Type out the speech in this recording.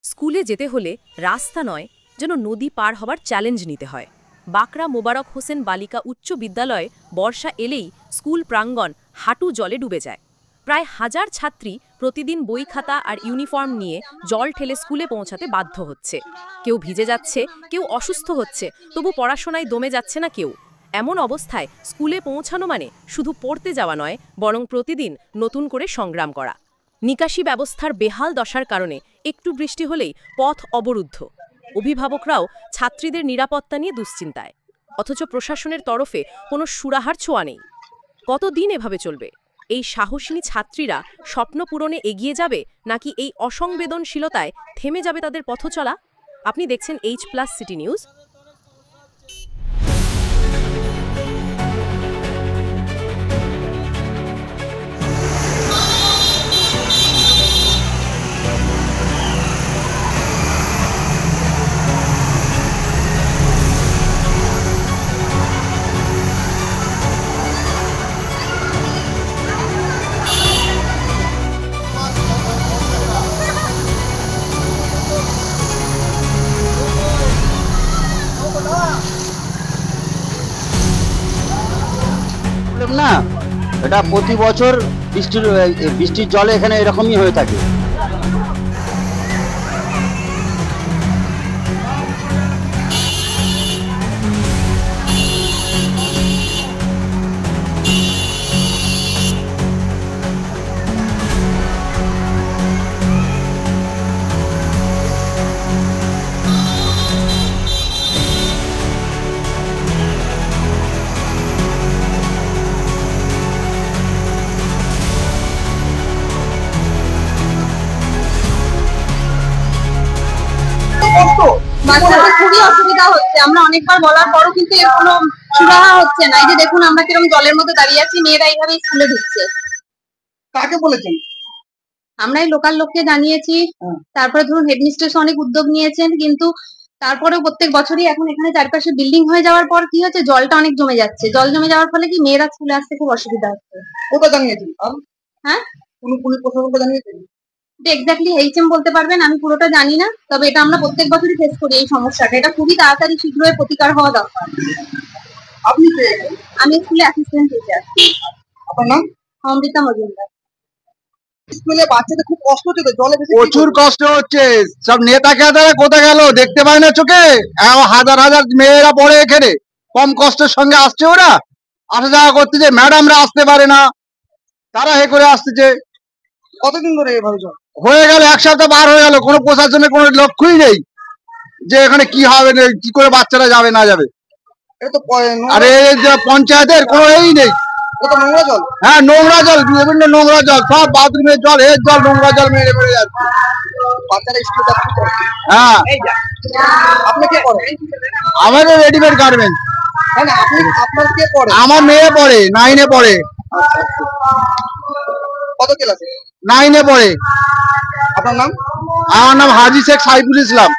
স্কুলে যেতে হলে রাস্তা নয়, যেন নদী পার হবার চ্যালেঞ্জ নিতে হয়। বাঁকড়া মোবারক হোসেন বালিকা উচ্চ বিদ্যালয়ে বর্ষা এলেই স্কুল প্রাঙ্গণ হাঁটু জলে ডুবে যায়। প্রায় 1000 ছাত্রী প্রতিদিন বই খাতা আর ইউনিফর্ম নিয়ে জল ঠেলে স্কুলে পৌঁছাতে বাধ্য হচ্ছে। কেউ ভিজে যাচ্ছে, কেউ অসুস্থ হচ্ছে, তবু পড়াশোনায় দমে যাচ্ছে না কেউ। এমন অবস্থায় স্কুলে পৌঁছানো মানে শুধু পড়তে যাওয়া নয়, বরং প্রতিদিন নতুন করে সংগ্রাম করা। নিকাশি ব্যবস্থার বেহাল দশার কারণে একটু বৃষ্টি হলেই পথ অবরুদ্ধ। অভিভাবকরাও ছাত্রীদের নিরাপত্তা নিয়ে দুশ্চিন্তায়, অথচ প্রশাসনের তরফে কোনো সুরাহার ছোঁয়া নেই। কতদিন এভাবে চলবে? এই সাহসিনী ছাত্রীরা স্বপ্ন পূরণে এগিয়ে যাবে, নাকি এই অসংবেদনশীলতায় থেমে যাবে তাদের পথ চলা? আপনি দেখছেন H+ সিটি নিউজ। না, এটা প্রতি বছর বৃষ্টির জলে এখানে এরকমই হয়ে থাকে। বাচ্চাদের খুবই অসুবিধা হচ্ছে। আমরা অনেকবার বলার পরও কিন্তু এর কোনো সুরাহা হচ্ছে না। এই যে দেখুন, আমরা কিরকম জলের মধ্যে দাঁড়িয়ে আছি, মেয়েরা এইভাবে স্কুলে ঢুকছে। কাকে বলেছেন? আমরা এই লোকাল লোককে জানিয়েছি। তারপরে ধরুন হেডমিস্ট্রেস অনেক উদ্যোগ নিয়েছেন, কিন্তু তারপরেও প্রত্যেক বছরই এখন এখানে চারপাশে বিল্ডিং হয়ে যাওয়ার পর কি হচ্ছে, জলটা অনেক জমে যাচ্ছে। জল জমে যাওয়ার ফলে কি মেয়েরা স্কুলে আসতে খুব অসুবিধা হচ্ছে। কোথায় জানিয়েছেন? হ্যাঁ, কোন পুলিশ প্রশাসনকে জানিয়েছেন? এক্স্যাক্টলি HM বলতে পারবেন, আমি পুরোটা জানি না। তবে এটা আমরা প্রত্যেক বছরই ফেস করি এই সমস্যাটা। এটা খুবই তাড়াতাড়ি শীঘ্রই প্রতিকার হওয়া দরকার। আপনি কে? আমি স্কুলে অ্যাসিস্ট্যান্ট টিচার। আপনার নাম? অমৃতা মজুমদার। স্কুলে বাচ্চাদের খুব কষ্ট হচ্ছে তো, জলে বেশি প্রচুর কষ্ট হচ্ছে। সব নেতা খেতারা কোথায় গেল দেখতে পায় না চোখে? হাজার হাজার মেয়েরা পড়ে এখানে, কম কষ্টের সঙ্গে আসছে ওরা। আসা যাওয়া করতেছে, ম্যাডামরা আসতে পারে না, তারা হে করে আসতেছে। কতদিন ধরে এভাবে জল? হয়ে গেল 1 সপ্তাহ পার হয়ে গেল, কোনো প্রশাসনের কোনো লক্ষ্যই নেই যে এখানে কি হবে, কি করে বাচ্চারা যাবে না যাবে। এটা তো আরে পঞ্চায়েতের কোনো এই নেই। এটা নোংরা জল। হ্যাঁ, নোংরা জল, বিভিন্ন নোংরা জল, সব বাথরুমের জল, এর জল, নোংরা জল মেরে মেরে যাচ্ছে। বাচ্চারা স্কুলে যাচ্ছে। হ্যাঁ, আপনি কে করেন? আমাদের রেডিমেড গার্মেন্টস। হ্যাঁ, আপনার কে পড়ে? আমার মেয়ে পড়ে, 9-এ পড়ে। কত ক্লাসে? 9-এ পড়ে। আপনার নাম? আমার নাম হাজী শেখ সাইফুল ইসলাম।